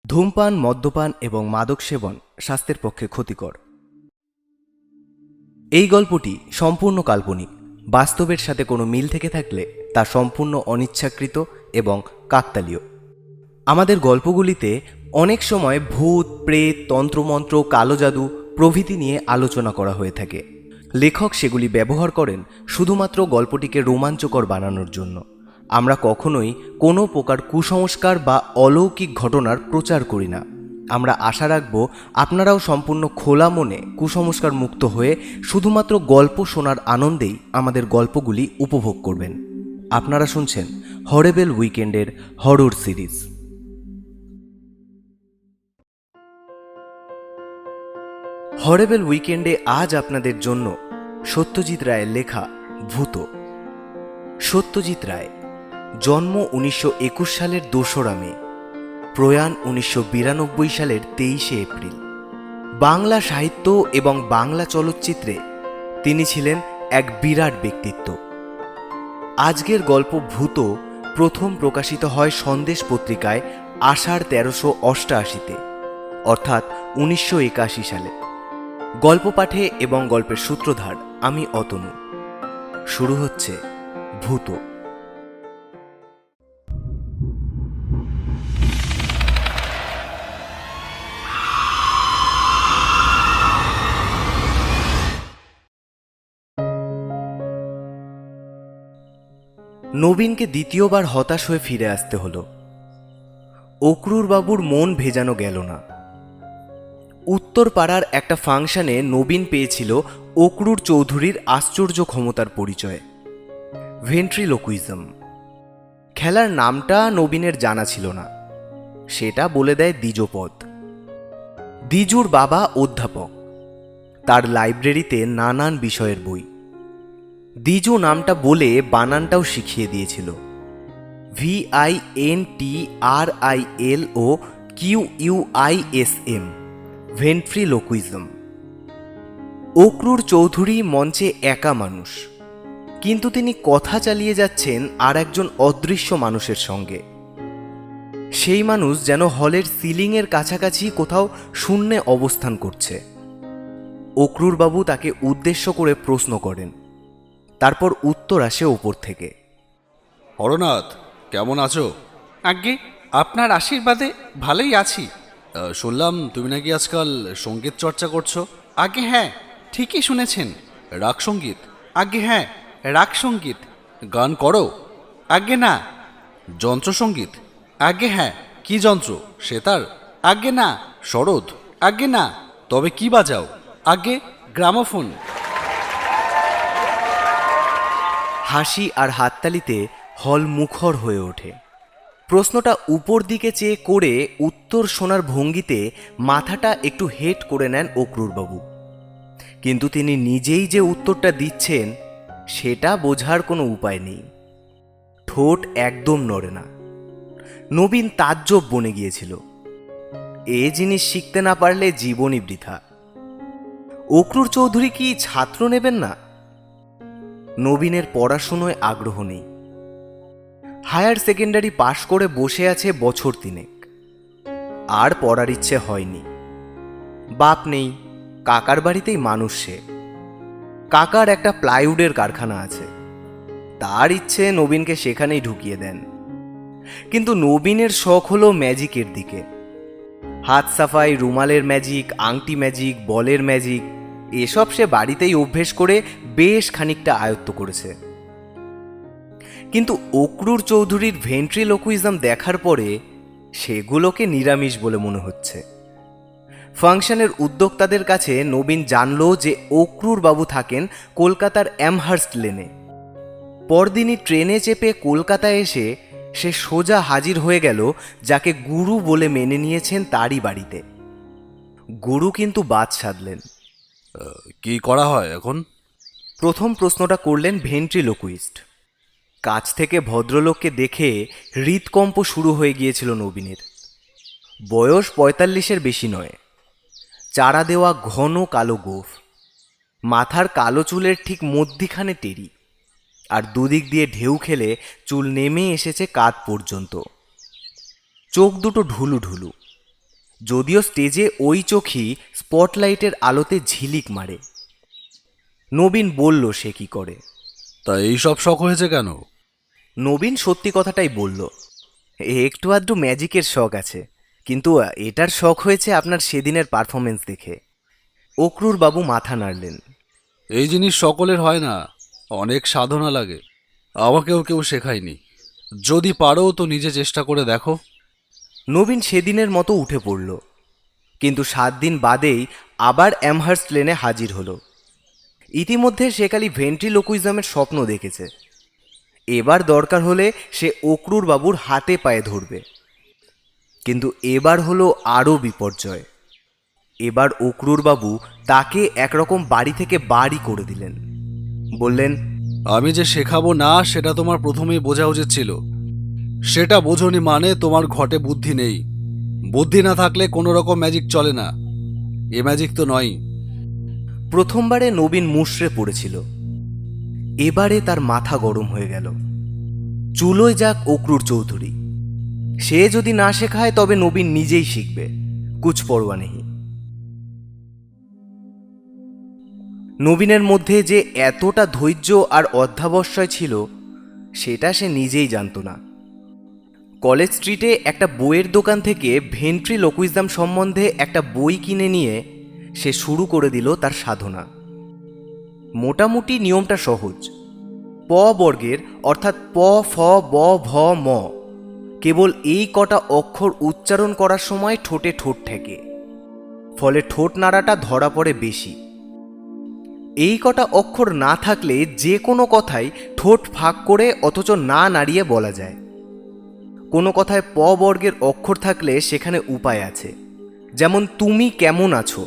ধূমপান, মদ্যপান এবং মাদক সেবন স্বাস্থ্যের পক্ষে ক্ষতিকর। এই গল্পটি সম্পূর্ণ কাল্পনিক। বাস্তবের সাথে কোনো মিল থেকে থাকলে তা সম্পূর্ণ অনিচ্ছাকৃত এবং কাকতালীয়। আমাদের গল্পগুলিতে অনেক সময় ভূত, প্রেত, তন্ত্রমন্ত্র, কালো জাদু প্রভৃতি নিয়ে আলোচনা করা হয়ে থাকে। লেখক সেগুলি ব্যবহার করেন শুধুমাত্র গল্পটিকে রোমাঞ্চকর বানানোর জন্য। আমরা কখনোই কোনো প্রকার কুসংস্কার বা অলৌকিক ঘটনার প্রচার করি না। আমরা আশা রাখব আপনারাও সম্পূর্ণ খোলা মনে কুসংস্কার মুক্ত হয়ে শুধুমাত্র গল্প শোনার আনন্দেই আমাদের গল্পগুলি উপভোগ করবেন। আপনারা শুনছেন হরেবেল উইকেন্ডের হরর সিরিজ। হরেবেল উইকেন্ডে আজ আপনাদের জন্য সত্যজিৎ রায়ের লেখা ভূত। সত্যজিৎ রায়, জন্ম 1921 সালের 2রা মে, প্রয়াণ 1992 সালের 23শে এপ্রিল। বাংলা সাহিত্য এবং বাংলা চলচ্চিত্রে তিনি ছিলেন এক বিরাট ব্যক্তিত্ব। আজকের গল্প ভূত প্রথম প্রকাশিত হয় সন্দেশ পত্রিকায় আষাঢ় 1388-তে, অর্থাৎ 1981 সালে। গল্প পাঠে এবং গল্পের সূত্রধার আমি অতনু। শুরু হচ্ছে ভূত। নবীনকে দ্বিতীয়বার হতাশ হয়ে ফিরে আসতে হলো। অক্রুর বাবুর মন ভেজানো গেল না। উত্তর পাড়ার একটা ফাংশনে নবীন পেয়েছিল অক্রুর চৌধুরীর আশ্চর্য ক্ষমতার পরিচয়, ভেন্ট্রিলোকুইজম। খেলার নামটা নবীনের জানা ছিল না, সেটা বলে দেয় দ্বিজপদ। দ্বিজুর বাবা অধ্যাপক, তার লাইব্রেরিতে নানান বিষয়ের বই। দ্বিজু নামটা বলে বানানটাও শিখিয়ে দিয়েছিল, VINTRILOQUISM, ভেন্ট্রিলোকুইজম। অক্রুর চৌধুরী মঞ্চে একা মানুষ, কিন্তু তিনি কথা চালিয়ে যাচ্ছেন আর একজন অদৃশ্য মানুষের সঙ্গে। সেই মানুষ যেন হলের সিলিংয়ের কাছাকাছি কোথাও শূন্যে অবস্থান করছে। অক্রুর বাবু তাকে উদ্দেশ্য করে প্রশ্ন করেন, তারপর উত্তর আসে ওপর থেকে। হরনাথ, কেমন আছো? আজ্ঞে, আপনার আশীর্বাদে ভালোই আছি। শুনলাম তুমি নাকি আজকাল সঙ্গীত চর্চা করছো। আজ্ঞে হ্যাঁ, ঠিকই শুনেছেন। রাগ সঙ্গীত? আজ্ঞে হ্যাঁ, রাগ সঙ্গীত। গান করো? আজ্ঞে না। যন্ত্র সঙ্গীত? আজ্ঞে হ্যাঁ। কি যন্ত্র? সেতার? আজ্ঞে না। সরোদ? আজ্ঞে না। তবে কি বাজাও? আজ্ঞে গ্রামোফোন। হাসি আর হাততালিতে হল মুখর হয়ে ওঠে। প্রশ্নটা উপর দিকে চেয়ে করে উত্তর শোনার ভঙ্গিতে মাথাটা একটু হেট করে নেন অক্রুরবাবু। কিন্তু তিনি নিজেই যে উত্তরটা দিচ্ছেন সেটা বোঝার কোনো উপায় নেই। ঠোঁট একদম নড়ে না। নবীন তাজ্জব বনে গিয়েছিল। এ জিনিস শিখতে না পারলে জীবনই বৃথা। অক্রুর চৌধুরী কি ছাত্র নেবেন না? নবীনের পড়াশুনোয় আগ্রহ নেই। হায়ার সেকেন্ডারি পাশ করে বসে আছে বছর 3 আর পড়ার ইচ্ছে হয়নি। বাপ নেই, কাকার বাড়িতেই মানুষ সে। কাকার একটা প্লাইউডের কারখানা আছে, তার ইচ্ছে নবীনকে সেখানেই ঢুকিয়ে দেন। কিন্তু নবীনের শখ হলো ম্যাজিকের দিকে। হাত সাফাই, রুমালের ম্যাজিক, আংটি ম্যাজিক, বলের ম্যাজিক, এসব সে বাড়িতেই অভ্যেস করে বেশ খানিকটা আয়ত্ত করেছে। কিন্তু অক্রুর চৌধুরীর ভেন্ট্রিলোকুইজম দেখার পরে সেগুলোকে নিরামিষ বলে মনে হচ্ছে। ফাংশনের উদ্যোক্তাদের কাছে নবীন জানল যে অক্রুর বাবু থাকেন কলকাতার অ্যামহার্স্ট লেনে। পরদিনই ট্রেনে চেপে কলকাতায় এসে সে সোজা হাজির হয়ে গেল যাকে গুরু বলে মেনে নিয়েছেন তারই বাড়িতে। গুরু কিন্তু বাদ সাধলেন। কি করা হয় এখন? প্রথম প্রশ্নটা করলেন ভেন্ট্রিলোকুইস্ট। কাছ থেকে ভদ্রলোককে দেখে হৃদকম্প শুরু হয়ে গিয়েছিল নবীনের। বয়স 45-এর বেশি নয়। চারা দেওয়া ঘন কালো গোঁফ, মাথার কালো চুলের ঠিক মধ্যিখানে টেরি, আর দুদিক দিয়ে ঢেউ খেলে চুল নেমে এসেছে কাঁধ পর্যন্ত। চোখ দুটো ঢুলু ঢুলু, যদিও স্টেজে ওই চোখই স্পটলাইটের আলোতে ঝিলিক মারে। নবীন বলল সে কি করে। তা এই সব শখ হয়েছে কেন? নবীন সত্যি কথাটাই বলল, একটু আধটু ম্যাজিকের শখ আছে, কিন্তু এটার শখ হয়েছে আপনার সেদিনের পারফরমেন্স দেখে। অক্রুর বাবু মাথা নাড়লেন। এই জিনিস সকলের হয় না, অনেক সাধনা লাগে। আমাকেও কেউ শেখায়নি। যদি পারো তো নিজে চেষ্টা করে দেখো। নবীন সেদিনের মতো উঠে পড়ল, কিন্তু 7 দিন বাদেই আবার অ্যামহার্স্ট লেনে হাজির হলো। ইতিমধ্যে সে খালি ভেন্ট্রিলোকুইজমের স্বপ্ন দেখেছে। এবার দরকার হলে সে অক্রুর বাবুর হাতে পায়ে ধরবে। কিন্তু এবার হলো আরও বিপর্যয়। এবার অক্রুর বাবু তাকে একরকম বাড়ি থেকে বাড়ি করে দিলেন। বললেন, আমি যে শেখাবো না সেটা তোমার প্রথমেই বোঝা উচিত ছিল। সেটা বোঝনি মানে তোমার ঘটে বুদ্ধি নেই। বুদ্ধি না থাকলে কোনো রকম ম্যাজিক চলে না। এ ম্যাজিক তো নয়। প্রথমবারে নবীন মুষড়ে পড়েছিল, এবারে তার মাথা গরম হয়ে গেল। চুলোয় যাক অক্রুর চৌধুরী, সে যদি না শেখায় তবে নবীন নিজেই শিখবে, কুছ পরোয়া নেই। নবীনের মধ্যে যে এতটা ধৈর্য আর অধ্যাবসায় ছিল সেটা সে নিজেই জানত না। কলেজ স্ট্রিটে একটা বইয়ের দোকান থেকে ভেন্ট্রিলোকুইজম সম্বন্ধে একটা বই কিনে নিয়ে সে শুরু করে দিল তার সাধনা। মোটামুটি নিয়মটা সহজ। প বর্গের অর্থাৎ প ফ ব ভ ম কেবল এই কটা অক্ষর উচ্চারণ করার সময় ঠোঁটে ঠোঁট ঠেকে, ফলে ঠোঁট নাড়াটা ধরা পড়ে বেশি। এই কটা অক্ষর না থাকলে যে কোনো কথাই ঠোঁট ফাঁক করে অথচ না নাড়িয়ে বলা যায়। কোনো কথায় প বর্গের অক্ষর থাকলে সেখানে উপায় আছে। যেমন তুমি কেমন আছো,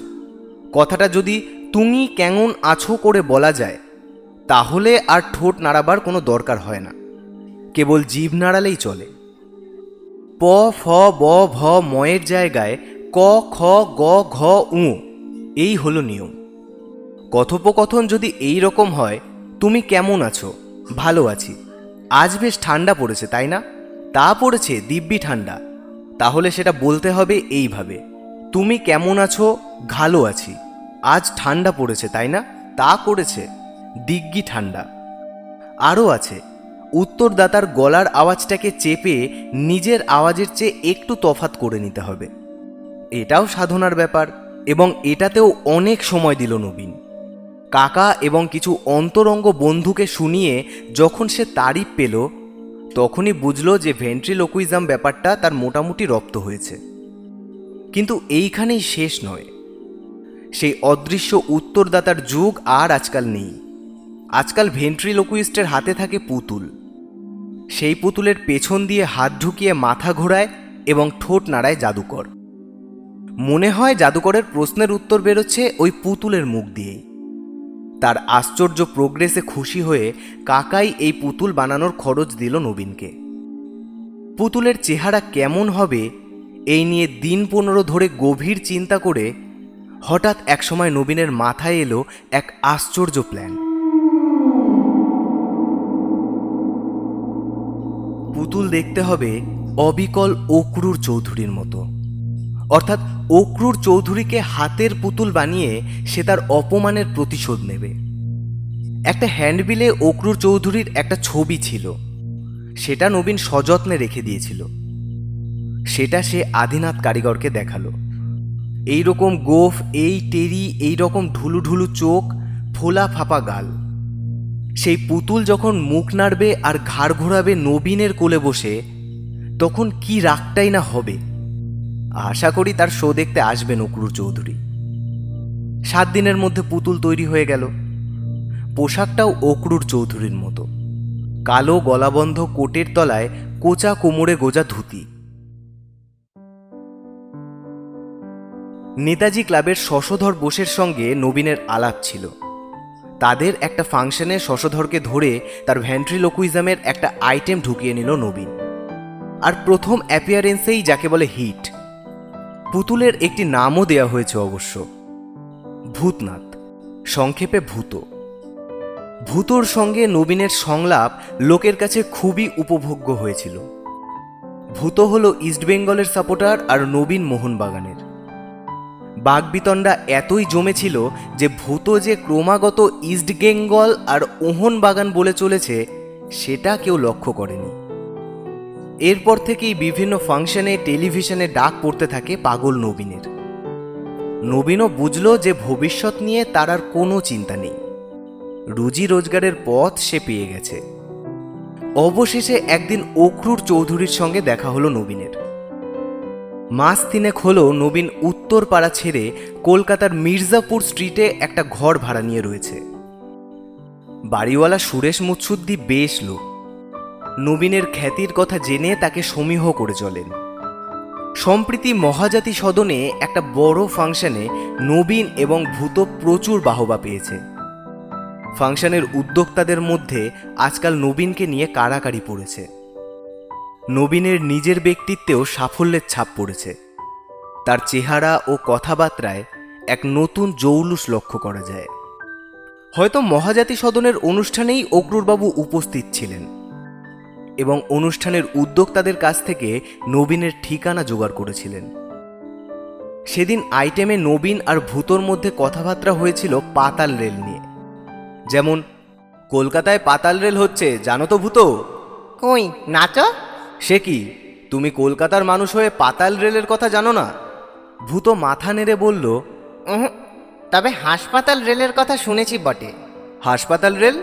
কথাটা যদি তুমি কেমন আছো করে বলা যায় তাহলে আর ঠোঁট নাড়াবার কোনো দরকার হয় না, কেবল জিভ নাড়ালেই চলে। প ফ ব ভ ময়ের জায়গায় ক খ গ ঘ উ, এই হলো নিয়ম। কথোপকথন যদি এই রকম হয়, তুমি কেমন আছো, ভালো আছি, আজ বেশ ঠান্ডা পড়েছে তাই না, তা পড়েছে দিব্যি ঠান্ডা, তাহলে সেটা বলতে হবে এইভাবে, তুমি কেমন আছো, ভালো আছি, আজ ঠান্ডা পড়েছে তাই না, তা করেছে দিগ্গি ঠান্ডা। আরও আছে, উত্তরদাতার গলার আওয়াজটাকে চেপে নিজের আওয়াজের চেয়ে একটু তফাৎ করে নিতে হবে। এটাও সাধনার ব্যাপার, এবং এটাতেও অনেক সময় দিল নবীন। কাকা এবং কিছু অন্তরঙ্গ বন্ধুকে শুনিয়ে যখন সে তারিফ পেল তখনই বুঝল যে ভেন্ট্রিলোকুইজম ব্যাপারটা তার মোটামুটি রপ্ত হয়েছে। কিন্তু এইখানেই শেষ নয়। সেই অদৃশ্য উত্তরদাতার যুগ আর আজকাল নেই। আজকাল ভেন্ট্রিলোকুইস্টের হাতে থাকে পুতুল। সেই পুতুলের পেছন দিয়ে হাত ঢুকিয়ে মাথা ঘোরায় এবং ঠোঁট নাড়ায় জাদুকর। মনে হয় জাদুকরের প্রশ্নের উত্তর বেরোচ্ছে ওই পুতুলের মুখ দিয়েই। তার আশ্চর্য প্রোগ্রেসে খুশি হয়ে কাকাই এই পুতুল বানানোর খরচ দিল নবীনকে। পুতুলের চেহারা কেমন হবে এই নিয়ে দিন 15 ধরে গভীর চিন্তা করে হঠাৎ একসময় নবীনের মাথায় এলো এক আশ্চর্য প্ল্যান। পুতুল দেখতে হবে অবিকল অক্রুর চৌধুরীর মতো, অর্থাৎ অক্রুর চৌধুরীকে হাতের পুতুল বানিয়ে সে তার অপমানের প্রতিশোধ নেবে। একটা হ্যান্ডবিলে অক্রুর চৌধুরীর একটা ছবি ছিল, সেটা নবীন সযত্নে রেখে দিয়েছিল। সেটা সে আদিনাথ কারিগরকে দেখালো। এই রকম গোফ, এই টেরি, এই রকম ঢুলু ঢুলু চোখ, ফোলা ফাঁপা গাল। সেই পুতুল যখন মুখ নাড়বে আর ঘাড় ঘোরাবে নবীনের কোলে বসে, তখন কি রাগটাই না হবে। আশা করি তার শো দেখতে আসবেন অক্রুর চৌধুরী। 7 দিনের মধ্যে পুতুল তৈরি হয়ে গেল। পোশাকটাও অক্রুর চৌধুরীর মতো, কালো গলাবন্ধ কোটের তলায় কোচা কোমরে গোজা ধুতি। নেতাজি ক্লাবের শশধর বোসের সঙ্গে নবীনের আলাপ ছিল। তাদের একটা ফাংশনে শশধরকে ধরে তার ভেন্ট্রিলোকুইজমের একটা আইটেম ঢুকিয়ে নিল নবীন। আর প্রথম অ্যাপিয়ারেন্সেই যাকে বলে হিট। পুতুলের একটি নামও দেয়া হয়েছে অবশ্য, ভূতনাথ, সংক্ষেপে ভূত। ভূতর সঙ্গে নবীনের সংলাপ লোকের কাছে খুবই উপভোগ্য হয়েছিল। ভূত হলো ইস্টবেঙ্গলের সাপোর্টার আর নবীন মোহনবাগানের। বাগবিতণ্ডা এতই জমেছিল যে ভূত যে ক্রমাগত ইস্ট বেঙ্গল আর ওহন বাগান বলে চলেছে সেটা কেউ লক্ষ্য করেনি। এরপর থেকেই বিভিন্ন ফাংশনে টেলিভিশনে ডাক পড়তে থাকে পাগল নবীনের। নবীনও বুঝল যে ভবিষ্যৎ নিয়ে তার আর কোনো চিন্তা নেই, রুজি রোজগারের পথ সে পেয়ে গেছে। অবশেষে একদিন অক্রুর চৌধুরীর সঙ্গে দেখা হলো নবীনের। মাস তিনেক হলো নবীন উত্তরপাড়া ছেড়ে কলকাতার মির্জাপুর স্ট্রিটে একটা ঘর ভাড়া নিয়ে রয়েছে। বাড়িওয়ালা সুরেশ মুৎসুদ্দি বেশ লোক, নবীনের খ্যাতির কথা জেনে তাকে সমীহ করে চলেন। সম্প্রীতি মহাজাতি সদনে একটা বড় ফাংশনে নবীন এবং ভূত প্রচুর বাহবা পেয়েছে। ফাংশনের উদ্যোক্তাদের মধ্যে আজকাল নবীনকে নিয়ে কাড়াকাড়ি পড়েছে। নবীনের নিজের ব্যক্তিত্বেও সাফল্যের ছাপ পড়েছে। তার চেহারা ও কথাবার্তায় এক নতুন জৌলুস লক্ষ্য করা যায়। হয়তো মহাজাতি সদনের অনুষ্ঠানেই অক্রুরবাবু উপস্থিত ছিলেন এবং অনুষ্ঠানের উদ্যোক্তাদের কাছ থেকে নবীনের ঠিকানা জোগাড় করেছিলেন। সেদিন আইটেমে নবীন আর ভূতর মধ্যে কথাবার্তা হয়েছিল পাতাল রেল নিয়ে। যেমন, কলকাতায় পাতাল রেল হচ্ছে জানো তো ভূত? কই নাচো? সে কি, তুমি কলকাতার মানুষ হয়ে পাতাল রেলের কথা জানো না? ভূত মাথা নেড়ে বলল, তবে হাসপাতাল রেলের কথা শুনেছি বটে। হাসপাতাল রেল?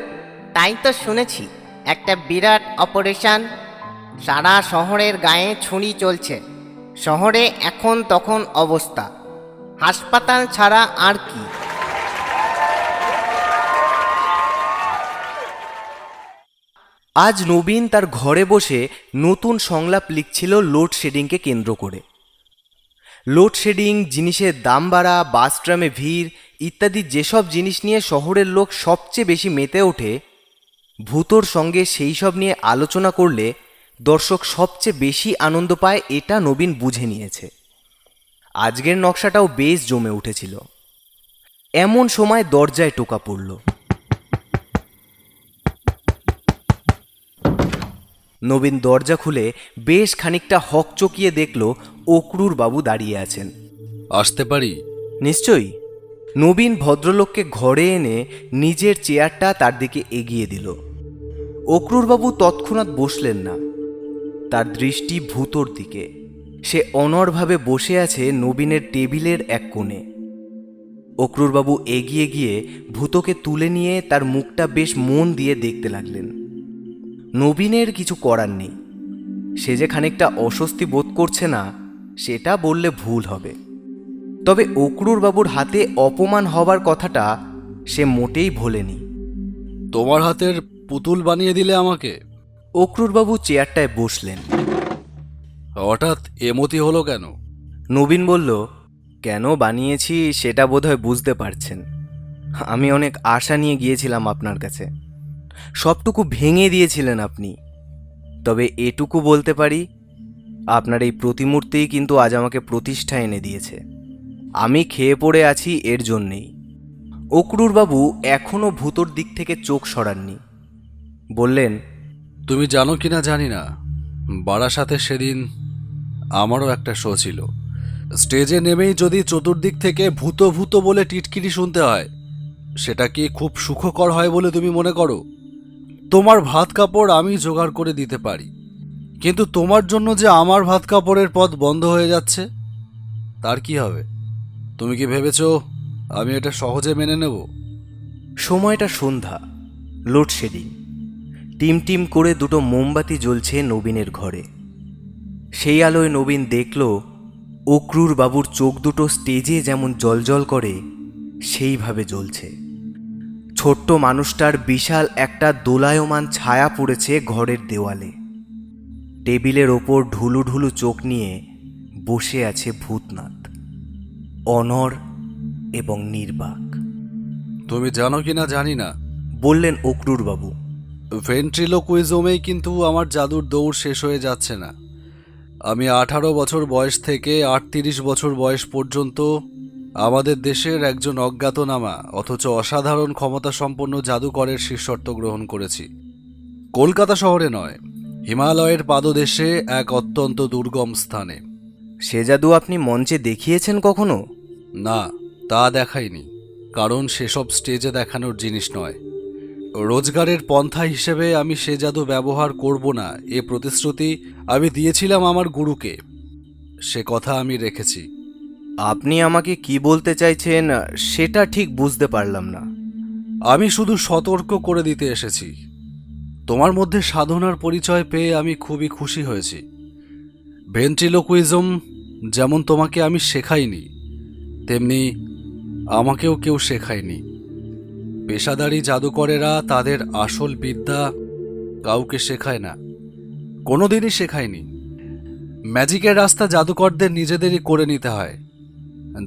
তাই তো শুনেছি, একটা বিরাট অপারেশন, সারা শহরের গায়ে ছুরি চলছে। শহরে এখন তখন অবস্থা, হাসপাতাল ছাড়া আর কি। আজ নবীন তার ঘরে বসে নতুন সংলাপ লিখছিল লোডশেডিংকে কেন্দ্র করে। লোডশেডিং, জিনিসের দাম বাড়া, বাস ট্রামে ভিড় ইত্যাদি যেসব জিনিস নিয়ে শহরের লোক সবচেয়ে বেশি মেতে ওঠে, ভূতর সঙ্গে সেই সব নিয়ে আলোচনা করলে দর্শক সবচেয়ে বেশি আনন্দ পায় এটা নবীন বুঝে নিয়েছে। আজকের নকশাটাও বেশ জমে উঠেছিল। এমন সময় দরজায় টোকা পড়ল। নবীন দরজা খুলে বেশ খানিকটা হকচকিয়ে দেখল অক্রুর বাবু দাঁড়িয়ে আছেন। আসতে পারি? নিশ্চয়ই। নবীন ভদ্রলোককে ঘরে এনে নিজের চেয়ারটা তার দিকে এগিয়ে দিল। অক্রুরবাবু তৎক্ষণাৎ বসলেন না, তার দৃষ্টি ভূতর দিকে। সে অনড়ভাবে বসে আছে নবীনের টেবিলের এক কোণে। অক্রুরবাবু এগিয়ে গিয়ে ভূতকে তুলে নিয়ে তার মুখটা বেশ মন দিয়ে দেখতে লাগলেন। নবীনের কিছু করার নেই, সে যে খানিকটা অস্বস্তি বোধ করছে না সেটা বললে ভুল হবে। তবে অক্রুরবাবুর হাতে অপমান হবার কথাটা সে মোটেই ভোলেনি। তোমার হাতের পুতুল বানিয়ে দিলে আমাকে? অক্রুরবাবু চেয়ারটায় বসলেন। হঠাৎ এমতি হলো কেন? নবীন বলল, কেন বানিয়েছি সেটা বোধহয় বুঝতে পারছেন। আমি অনেক আশা নিয়ে গিয়েছিলাম আপনার কাছে, সবটুকু ভেঙে দিয়েছিলেন আপনি। তবে এটুকু বলতে পারি, আপনার এই প্রতিমূর্তিই কিন্তু আজ আমাকে প্রতিষ্ঠা এনে দিয়েছে। আমি খেয়ে পড়ে আছি এর জন্যেই। অক্রুরবাবু এখনও ভূতর দিক থেকে চোখ সরাননি। বললেন, তুমি জানো কিনা জানি না, বারাসাতে সেদিন আমারও একটা শো ছিল। স্টেজে নেমেই যদি চতুর্দিক থেকে ভূত ভূত বলে টিটকিরি শুনতে হয়, সেটা কি খুব সুখকর হয় বলে তুমি মনে করো? তোমার ভাত কাপড় আমি জোগাড় করে দিতে পারি, কিন্তু তোমার জন্য যে আমার ভাত কাপড়ের পথ বন্ধ হয়ে যাচ্ছে, তার কি হবে? তুমি কি ভেবেছ আমি এটা সহজে মেনে নেব? সময়টা সন্ধ্যা, লোডশেডিং। টিম টিম করে দুটো মোমবাতি জ্বলছে নবীনের ঘরে। সেই আলোয় নবীন দেখল অক্রুর বাবুর চোখ দুটো স্টেজে যেমন জ্বলজ্বল করে সেইভাবে জ্বলছে। ছোট্ট মানুষটার বিশাল একটা দোলায়মান ছায়া পড়েছে ঘরের দেওয়ালে। টেবিলের ওপর ঢুলু ঢুলু চোখ নিয়ে বসে আছে ভূতনাথ, অনড় এবং নির্বাক। তুমি জানো কিনা জানি না, বললেন অক্রুর বাবু, ভেন্ট্রিলোকুইজমেই কিন্তু আমার জাদুর দৌড় শেষ হয়ে যাচ্ছে না। আমি 18 বছর বয়স থেকে 38 বছর বয়স পর্যন্ত আমাদের দেশের একজন অজ্ঞাতনামা অথচ অসাধারণ ক্ষমতা সম্পন্ন জাদুকরের শিষ্যত্ব গ্রহণ করেছি। কলকাতা শহরে নয়, হিমালয়ের পাদদেশে এক অত্যন্ত দুর্গম স্থানে। সে জাদু আপনি মঞ্চে দেখিয়েছেন কখনো? না, তা দেখাইনি, কারণ সেসব স্টেজে দেখানোর জিনিস নয়। রোজগারের পন্থা হিসেবে আমি সে জাদু ব্যবহার করব না, এ প্রতিশ্রুতি আমি দিয়েছিলাম আমার গুরুকে। সে কথা আমি রেখেছি। আপনি আমাকে কি বলতে চাইছেন সেটা ঠিক বুঝতে পারলাম না। আমি শুধু সতর্ক করে দিতে এসেছি। তোমার মধ্যে সাধনার পরিচয় পেয়ে আমি খুবই খুশি হয়েছি। ভেন্ট্রিলোকুইজম যেমন তোমাকে আমি শেখাইনি, তেমনি আমাকেও কেউ শেখায়নি। পেশাদারী জাদুকরেরা তাদের আসল বিদ্যা কাউকে শেখায় না, কোনোদিনই শেখায়নি। ম্যাজিকের রাস্তা জাদুকরদের নিজেদেরই করে নিতে হয়,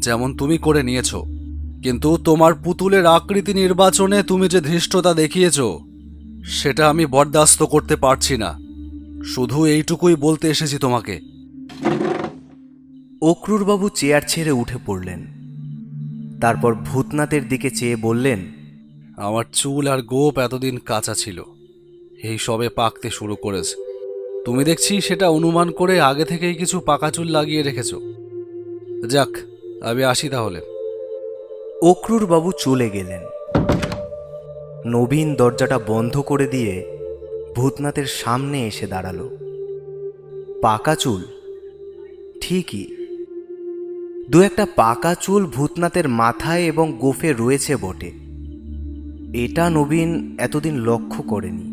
যেমন তুমি করে নিয়েছো। কিন্তু তোমার পুতুলের আকৃতি নির্বাচনে তুমি যে ধৃষ্টতা দেখিয়েছো, সেটা আমি বরদাস্ত করতে পারছি না। শুধু এইটুকুই বলতে এসেছি তোমাকে। অক্রুরবাবু চেয়ার ছেড়ে উঠে পড়লেন। তারপর ভূতনাথের দিকে চেয়ে বললেন, আমার চুল আর গোপ এতদিন কাঁচা ছিল, এই সবে পাকতে শুরু করেছে। তুমি দেখছি সেটা অনুমান করে আগে থেকেই কিছু পাকা চুল লাগিয়ে রেখেছো। যাক, আমি আসি তাহলে। অক্রুরবাবু চলে গেলেন। নবীন দরজাটা বন্ধ করে দিয়ে ভূতনাথের সামনে এসে দাঁড়ালো। পাকা চুল, ঠিকই, দু একটা পাকা চুল ভূতনাথের মাথায় এবং গোফে রয়েছে বটে। এটা নবীন এতদিন লক্ষ্য করেনি।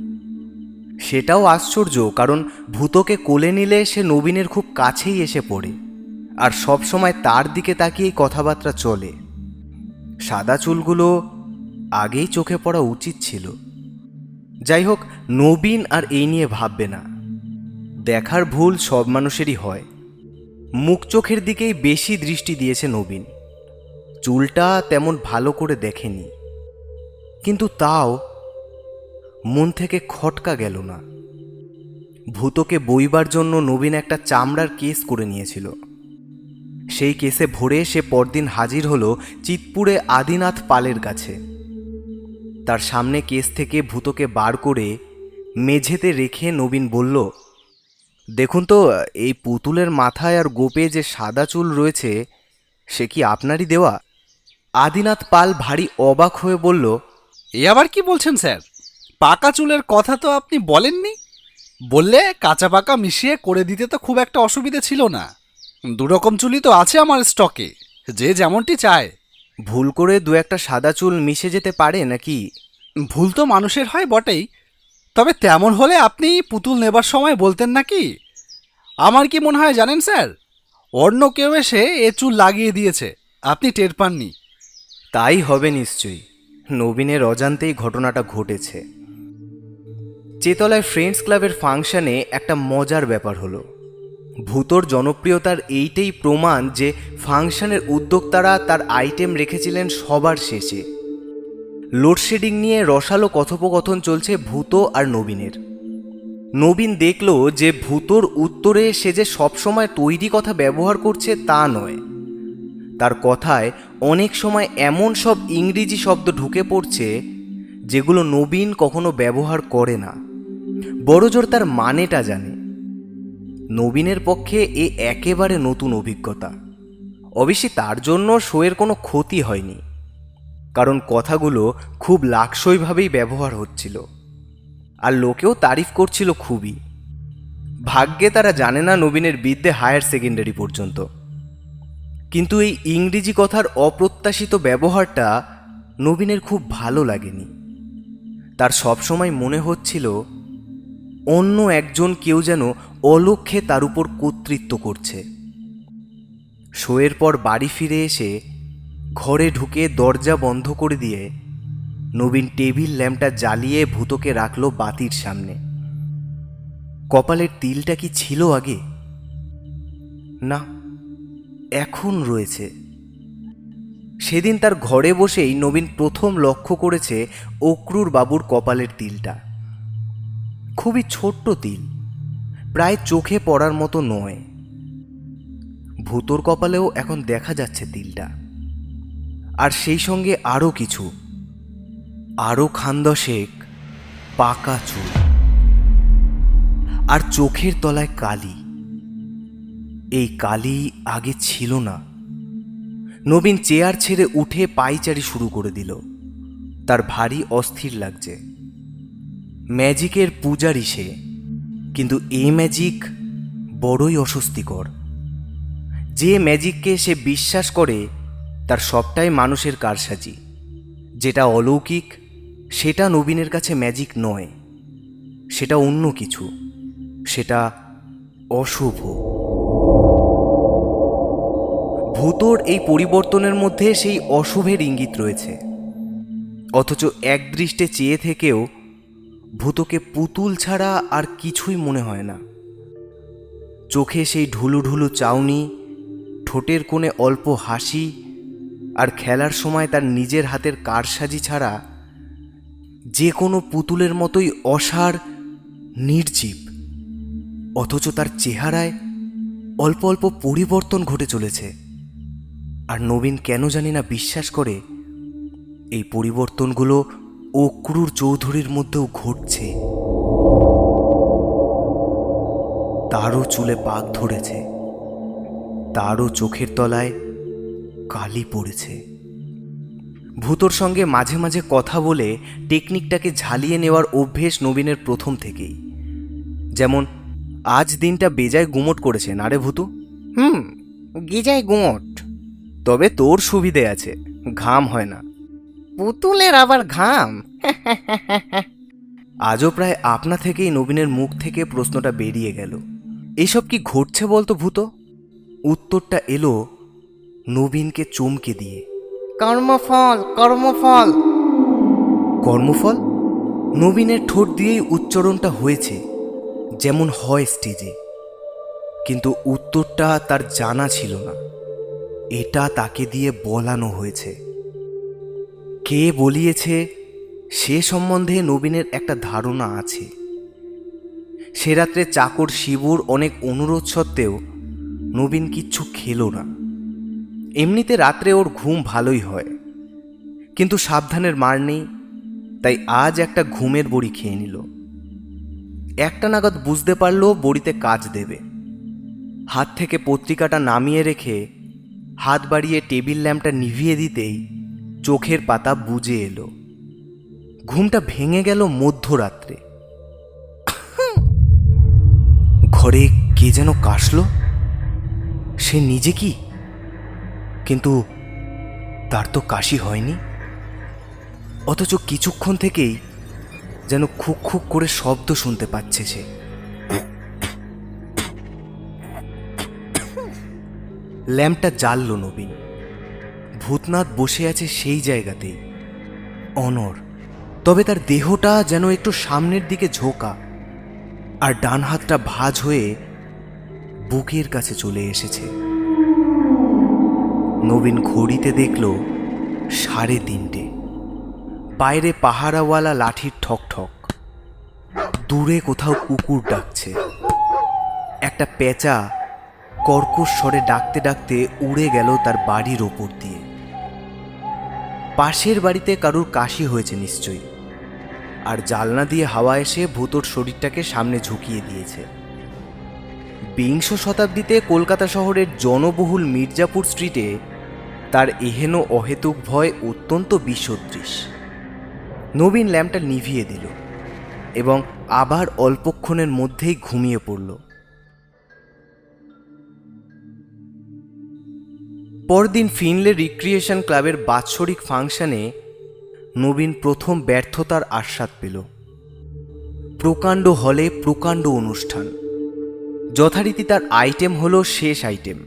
সেটাও আশ্চর্য, কারণ ভূতকে কোলে নিলে সে নবীনের খুব কাছেই এসে পড়ে, আর সব সময় তার দিকে তাকিয়েই কথাবার্তা চলে। সাদা চুলগুলো আগেই চোখে পড়া উচিত ছিল। যাই হোক, নবীন আর এই নিয়ে ভাববে না। দেখার ভুল সব মানুষেরই হয়। মুখ চোখের দিকেই বেশি দৃষ্টি দিয়েছে নবীন, চুলটা তেমন ভালো করে দেখেনি। কিন্তু তাও মন থেকে খটকা গেল না। ভূতকে বইবার জন্য নবীন একটা চামড়ার কেস করে নিয়েছিল। সেই কেসে ভরে সে পরদিন হাজির হলো চিতপুরে আদিনাথ পালের কাছে। তার সামনে কেস থেকে ভূতকে বার করে মেঝেতে রেখে নবীন বলল, দেখুন তো, এই পুতুলের মাথায় আর গোপে যে সাদা চুল রয়েছে, সে কি আপনারই দেওয়া? আদিনাথ পাল ভারী অবাক হয়ে বলল, এ আবার কি বলছেন স্যার? পাকা চুলের কথা তো আপনি বলেননি। বললে কাঁচা পাকা মিশিয়ে করে দিতে তো খুব একটা অসুবিধে ছিল না। দুরকম চুলই তো আছে আমার স্টকে, যে যেমনটি চায়। ভুল করে দু একটা সাদা চুল মিশে যেতে পারে নাকি? ভুল তো মানুষের হয় বটেই, তবে তেমন হলে আপনি পুতুল নেবার সময় বলতেন নাকি? আমার কি মনে হয় জানেন স্যার, অন্য কেউ এসে এ চুল লাগিয়ে দিয়েছে, আপনি টের পাননি। তাই হবে নিশ্চয়ই। নবীনের অজান্তেই ঘটনাটা ঘটেছে। চেতলায় ফ্রেন্ডস ক্লাবের ফাংশনে একটা মজার ব্যাপার হলো। ভূতর জনপ্রিয়তার এইটাই প্রমাণ যে ফাংশনের উদ্যোক্তারা তার আইটেম রেখেছিলেন সবার শেষে। লোডশেডিং নিয়ে রসালো কথোপকথন চলছে ভূত আর নবীনের। নবীন দেখল যে ভূতর উত্তরে সে যে সবসময় তৈরি কথা ব্যবহার করছে তা নয়। তার কথায় অনেক সময় এমন সব ইংরেজি শব্দ ঢুকে পড়ছে যেগুলো নবীন কখনো ব্যবহার করে না, বড়জোর তার মানেটা জানে। নবীনের পক্ষে এ একেবারে নতুন অভিজ্ঞতা। অবশ্যই তার জন্য শোয়ের কোনো ক্ষতি হয়নি, কারণ কথাগুলো খুব লাকসইভাবেই ব্যবহার হচ্ছিল, আর লোকেও তারিফ করছিল খুবই। ভাগ্যে তারা জানে না নবীনের বিদ্যে হায়ার সেকেন্ডারি পর্যন্ত। কিন্তু এই ইংরেজি কথার অপ্রত্যাশিত ব্যবহারটা নবীনের খুব ভালো লাগেনি। তার সবসময় মনে হচ্ছিল অন্য একজন কেউ যেন অলক্ষ্যে তার উপর কর্তৃত্ব করছে। শোয়ের পর বাড়ি ফিরে এসে ঘরে ঢুকে দরজা বন্ধ করে দিয়ে নবীন টেবিল ল্যাম্পটা জ্বালিয়ে ভূতকে রাখল বাতির সামনে। কপালের তিলটা কি ছিল আগে? না, এখন রয়েছে। সেদিন তার ঘরে বসেই নবীন প্রথম লক্ষ্য করেছে অক্রুর বাবুর কপালের তিলটা। খুবই ছোট্ট তিল, প্রায় চোখে পড়ার মতো নয়। ভূতর কপালেও এখন দেখা যাচ্ছে তিলটা, আর সেই সঙ্গে আরও কিছু, আরও খানদশেক পাকা চুল, আর চোখের তলায় কালি। এই কালি আগে ছিল না। নবীন চেয়ার ছেড়ে উঠে পায়চারি শুরু করে দিল। তার ভারী অস্থির লাগছে। ম্যাজিকের পূজারি সে, কিন্তু এই ম্যাজিক বড়ই অস্বস্তিকর। যে ম্যাজিককে সে বিশ্বাস করে তার সবটাই মানুষের কারসাজি। যেটা অলৌকিক সেটা নবীনের কাছে ম্যাজিক নয়, সেটা অন্য কিছু, সেটা অশুভ। ভূতর এই পরিবর্তনের মধ্যে সেই অশুভের ইঙ্গিত রয়েছে। অথচ একদৃষ্টে চেয়ে থেকেও ভূতকে পুতুল ছাড়া আর কিছুই মনে হয় না। চোখে সেই ঢুলু ঢুলু চাউনি, ঠোঁটের কোণে অল্প হাসি, আর খেলার সময় তার নিজের হাতের কারসাজি ছাড়া যে কোনো পুতুলের মতোই অসার, নির্জীব। অথচ তার চেহারায় অল্প অল্প পরিবর্তন ঘটে চলেছে। আর নবীন কেন জানি না বিশ্বাস করে এই পরিবর্তনগুলো অক্রুর চৌধুরীর মধ্যেও ঘটছে। তারও চুলে পাক ধরেছে, তারও চোখের তলায় কালি পড়েছে। ভূতর সঙ্গে মাঝে মাঝে কথা বলে টেকনিকটাকে ঝালিয়ে নেওয়ার অভ্যেস নবীনের প্রথম থেকেই। যেমন আজ দিনটা বেজায় গুমট করেছে না রে ভূতু? গিজাই গুমট। তবে তোর সুবিধে আছে, ঘাম হয় না। পুতুলের আবার ঘাম? আজও প্রায় আপনা থেকেই নবীনের মুখ থেকে প্রশ্নটা বেরিয়ে গেল, এসব কি ঘটছে বলতো ভূত? উত্তরটা এলো নবীনকে চমকে দিয়ে। কর্মফল, কর্মফল। কর্মফল? নবীনের ঠোঁট দিয়েই উচ্চারণটা হয়েছে, যেমন হয় স্টেজে। কিন্তু উত্তরটা তার জানা ছিল না, এটা তাকে দিয়ে বলানো হয়েছে। কে বলিয়েছে সে সম্বন্ধে নবীনের একটা ধারণা আছে। সে রাত্রে চাকর শিবুর অনেক অনুরোধ সত্ত্বেও নবীন কিচ্ছু খেলো না। এমনিতে রাত্রে ওর ঘুম ভালোই হয়, কিন্তু সাবধানের মার নেই, তাই আজ একটা ঘুমের বড়ি খেয়ে নিল। একটা নাগাদ বুঝতে পারল বড়িতে কাজ দেবে। হাত থেকে পত্রিকাটা নামিয়ে রেখে হাত বাড়িয়ে টেবিল ল্যাম্পটা নিভিয়ে দিতেই চোখের পাতা বুজে এলো। ঘুমটা ভেঙে গেল মধ্যরাত্রে। ঘরে কে যেন কাশলো। সে নিজে কি? কিন্তু তার তো কাশি হয়নি। অথচ কিছুক্ষণ থেকেই যেন খুক খুক করে শব্দ শুনতে পাচ্ছে সে। ল্যাম্পটা জ্বালল নবীন। ভূতনাথ বসে আছে সেই জায়গাতেই, অনড়। তবে তার দেহটা যেন একটু সামনের দিকে ঝোঁকা, আর ডান হাতটা ভাঁজ হয়ে বুকের কাছে চলে এসেছে। নবীন ঘড়িতে দেখল 3:30। বাইরে পাহারাওয়ালা লাঠির ঠক ঠক। দূরে কোথাও কুকুর ডাকছে। একটা পেঁচা কর্কশ স্বরে ডাকতে ডাকতে উড়ে গেল তার বাড়ির ওপর দিয়ে। পাশের বাড়িতে কারুর কাশি হয়েছে নিশ্চয়ই, আর জালনা দিয়ে হাওয়া এসে ভূতর শরীরটাকে সামনে ঝুঁকিয়ে দিয়েছে। বিংশ শতাব্দীতে কলকাতা শহরের জনবহুল মির্জাপুর স্ট্রিটে তার এহেন অহেতুক ভয় অত্যন্ত বিসদৃশ। নবীন ল্যাম্পটা নিভিয়ে দিল এবং আবার অল্পক্ষণের মধ্যেই ঘুমিয়ে পড়ল। পরদিন ফিনলে রিক্রিয়েশন ক্লাবের বাৎসরিক ফাংশনে নবীন প্রথম ব্যর্থতার আস্বাদ পেল। প্রকাণ্ড হলে প্রকাণ্ড অনুষ্ঠান। যথারীতি তার আইটেম হলো শেষ আইটেম।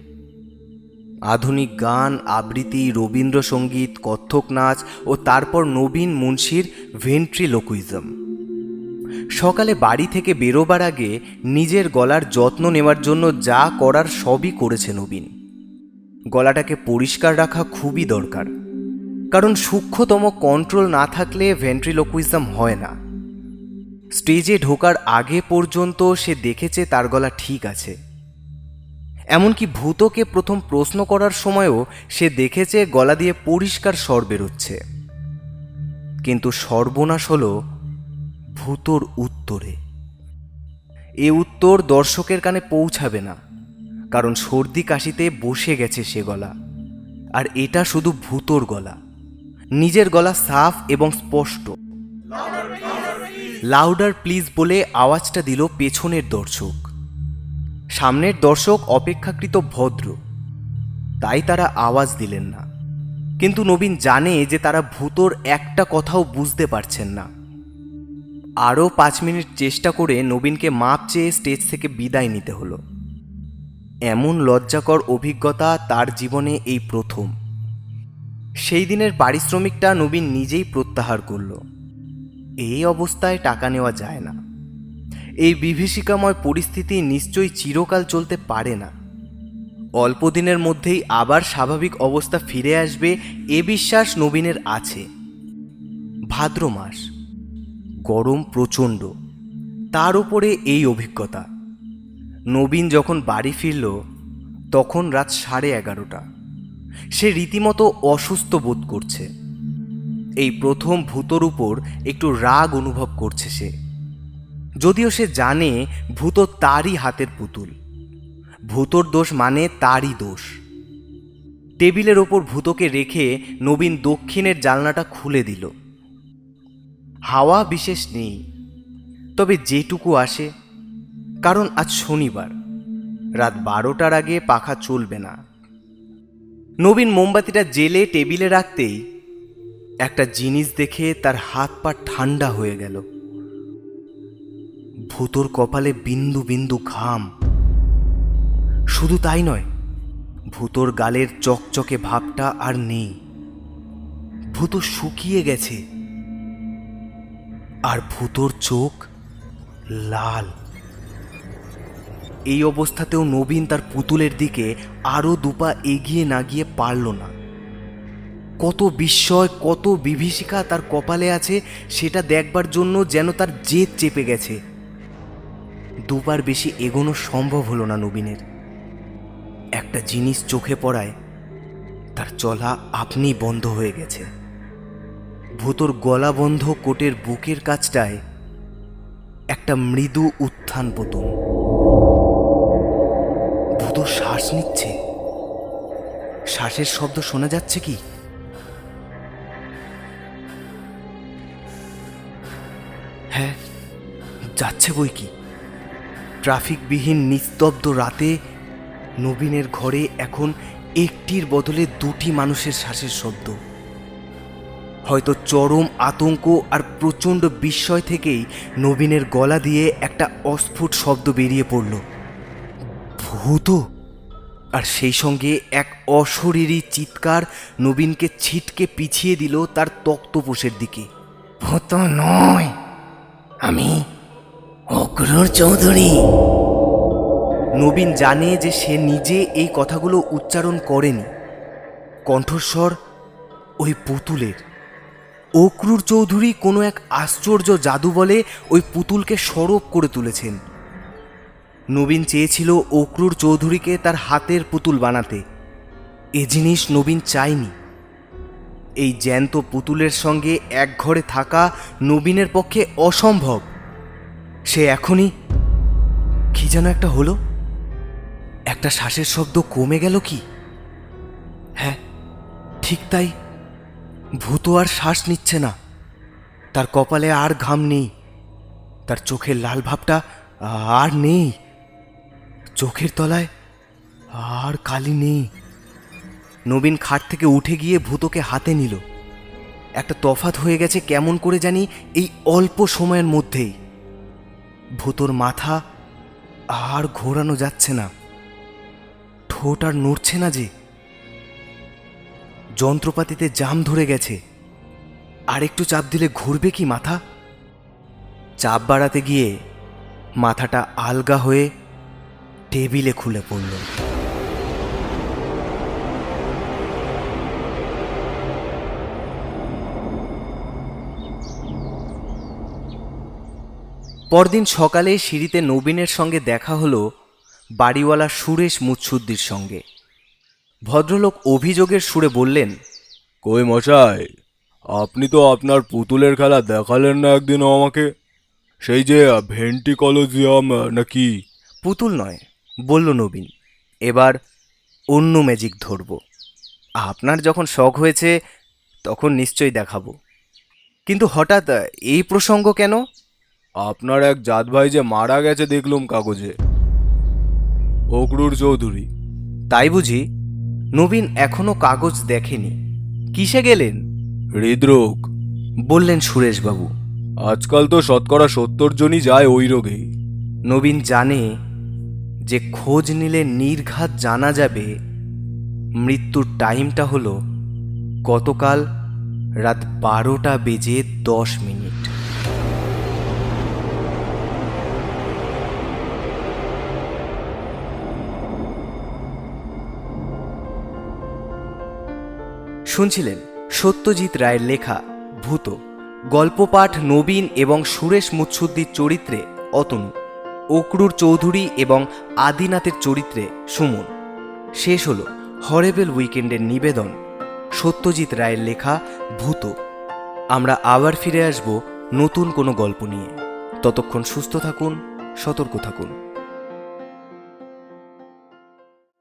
আধুনিক গান, আবৃত্তি, রবীন্দ্রসঙ্গীত, কত্থক নাচ ও তারপর নবীন মুন্সির ভেন্ট্রিলোকুইজম। সকালে বাড়ি থেকে বেরোবার আগে নিজের গলার যত্ন নেওয়ার জন্য যা করার সবই করেছে নবীন। গলাটাকে পরিষ্কার রাখা খুবই দরকার, কারণ সূক্ষ্মতম কন্ট্রোল না থাকলে ভেন্ট্রিলোকুইজম হয় না। স্টেজে ঢোকার আগে পর্যন্ত সে দেখেছে তার গলা ঠিক আছে। এমনকি ভূতকে প্রথম প্রশ্ন করার সময়ও সে দেখেছে গলা দিয়ে পরিষ্কার স্বর বেরোচ্ছে। কিন্তু সর্বনাশ হল ভূতর উত্তরে। এ উত্তর দর্শকের কানে পৌঁছাবে না, কারণ সর্দি কাশিতে বসে গেছে সে গলা, আর এটা শুধু ভূতর গলা। নিজের গলা সাফ এবং স্পষ্ট। লাউডার প্লিজ বলে আওয়াজটা দিল পেছনের দর্শক। সামনের দর্শক অপেক্ষাকৃত ভদ্র, তাই তারা আওয়াজ দিলেন না। কিন্তু নবীন জানে যে তারা ভূতর একটা কথাও বুঝতে পারছেন না। আরও 5 মিনিট চেষ্টা করে নবীনকে মাপ চেয়ে স্টেজ থেকে বিদায় নিতে হলো। এমন লজ্জাকর অভিজ্ঞতা তার জীবনে এই প্রথম। সেই দিনের পারিশ্রমিকটা নবীন নিজেই প্রত্যাহার করল। এই অবস্থায় টাকা নেওয়া যায় না। এই বিভীষিকাময় পরিস্থিতি নিশ্চয়ই চিরকাল চলতে পারে না। অল্প দিনের মধ্যেই আবার স্বাভাবিক অবস্থা ফিরে আসবে এ বিশ্বাস নবীনের আছে। ভাদ্র মাস, গরম প্রচণ্ড, তার উপরে এই অভিজ্ঞতা। নবীন যখন বাড়ি ফিরল তখন রাত 11:30। সে রীতিমতো অসুস্থ বোধ করছে। এই প্রথম ভূতর উপর একটু রাগ অনুভব করছে সে, যদিও সে জানে ভূত তারই হাতের পুতুল। ভূতর দোষ মানে তারই দোষ। টেবিলের ওপর ভূতকে রেখে নবীন দক্ষিণের জানলাটা খুলে দিল। হাওয়া বিশেষ নেই, তবে যেটুকু আসে, কারণ আজ শনিবার, রাত 12টার আগে পাখা চলবে না। নবীন মোমবাতিটা জেলে টেবিলে রাখতেই একটা জিনিস দেখে তার হাত পা ঠান্ডা হয়ে গেল। ভূতর কপালে বিন্দু বিন্দু ঘাম। শুধু তাই নয়, ভূতর গালের চকচকে ভাবটা আর নেই। ভূত শুকিয়ে গেছে, আর ভূতর চোখ লাল। এই অবস্থাতেও নবীন তার পুতুলের দিকে আরো 2 পা এগিয়ে না গিয়ে পারল না। কত বিস্ময়, কত বিভীষিকা তার কপালে আছে সেটা দেখবার জন্য যেন তার জেদ চেপে গেছে। 2 পার বেশি এগোনো সম্ভব হলো না নবীনের। একটা জিনিস চোখে পড়ায় তার চলা আপনি বন্ধ হয়ে গেছে। ভূতর গলা বন্ধ কোটের বুকের কাছটায় একটা মৃদু উত্থান পতন। ভূত শ্বাস নিচ্ছে। শ্বাসের শব্দ শোনা যাচ্ছে কি? হ্যাঁ, যাচ্ছে বই কি। ট্রাফিকবিহীন নিস্তব্ধ রাতে নবীনের ঘরে এখন একটির বদলে 2টি মানুষের শ্বাসের শব্দ। হয়তো চরম আতঙ্ক আর প্রচণ্ড বিস্ময় থেকেই নবীনের গলা দিয়ে একটা অস্ফুট শব্দ বেরিয়ে পড়ল, ভূত। আর সেই সঙ্গে এক অশরীরী চিৎকার নবীনকে ছিটকে পিছিয়ে দিল তার তক্তপোষের দিকে। ভূত নয়, আমি অক্রুর চৌধুরী। নবীন জানে যে সে নিজে এই কথাগুলো উচ্চারণ করেনি। কণ্ঠস্বর ওই পুতুলের। অক্রুর চৌধুরী কোনো এক আশ্চর্য জাদু বলে ওই পুতুলকে সরব করে তুলেছেন। নবীন চেয়েছিল অক্রুর চৌধুরীকে তার হাতের পুতুল বানাতে। এ জিনিস নবীন চায়নি। এই জ্যান্ত পুতুলের সঙ্গে এক ঘরে থাকা নবীনের পক্ষে অসম্ভব। সে এখনই কি যেন একটা হলো। একটা শ্বাসের শব্দ কমে গেল কি? হ্যাঁ, ঠিক তাই। ভূত আর শ্বাস নিচ্ছে না। তার কপালে আর ঘাম নেই। তার চোখের লাল ভাবটা আর নেই। চোখের তলায় আর কালি নেই। নবীন খাট থেকে উঠে গিয়ে ভূতকে হাতে নিল। একটা তফাৎ হয়ে গেছে কেমন করে জানি এই অল্প সময়ের মধ্যেই। ভূতর মাথা আর ঘোরানো যাচ্ছে না। ঠোঁট আর নড়ছে না যে। যন্ত্রপাতিতে জাম ধরে গেছে। আর একটু চাপ দিলে ঘুরবে কি মাথা? চাপ বাড়াতে গিয়ে মাথাটা আলগা হয়ে টেবিলে খুলে পড়ল। পরদিন সকালে সিঁড়িতে নবীনের সঙ্গে দেখা হলো বাড়িওয়ালা সুরেশ মুৎসুদ্দির সঙ্গে। ভদ্রলোক অভিযোগের সুরে বললেন, কই মশাই, আপনি তো আপনার পুতুলের খেলা দেখালেন না একদিনও আমাকে। সেই যে ভেন্টি কলোজিয়াম নাকি? পুতুল নয়, বলল নবীন। এবার অন্য ম্যাজিক ধরব। আপনার যখন শখ হয়েছে তখন নিশ্চয়ই দেখাবো। কিন্তু হঠাৎ এই প্রসঙ্গ কেন? আপনার এক জাত ভাই যে মারা গেছে দেখলুম কাগজে, অক্রুর চৌধুরী। তাই বুঝি? নবীন এখনো কাগজ দেখেনি। কিসে গেলেন হৃদরোগ। বললেন সুরেশবাবু। আজকাল তো শতকরা 70 জনই যায় ওই রোগেই। নবীন জানে যে খোঁজ নিলে নির্ঘাত জানা যাবে মৃত্যুর টাইমটা হলো গতকাল রাত 12:10। শুনছিলেন সত্যজিৎ রায়ের লেখা ভূত। গল্প পাঠ নবীন এবং সুরেশ মুৎসুদ্দির চরিত্রে অতনু, অক্রুর চৌধুরী এবং আদিনাথের চরিত্রে সুমন। শেষ হলো হরেবেল উইকেন্ডের নিবেদন সত্যজিৎ রায়ের লেখা ভূত। আমরা আবার ফিরে আসব নতুন কোনো গল্প নিয়ে। ততক্ষণ সুস্থ থাকুন, সতর্ক থাকুন।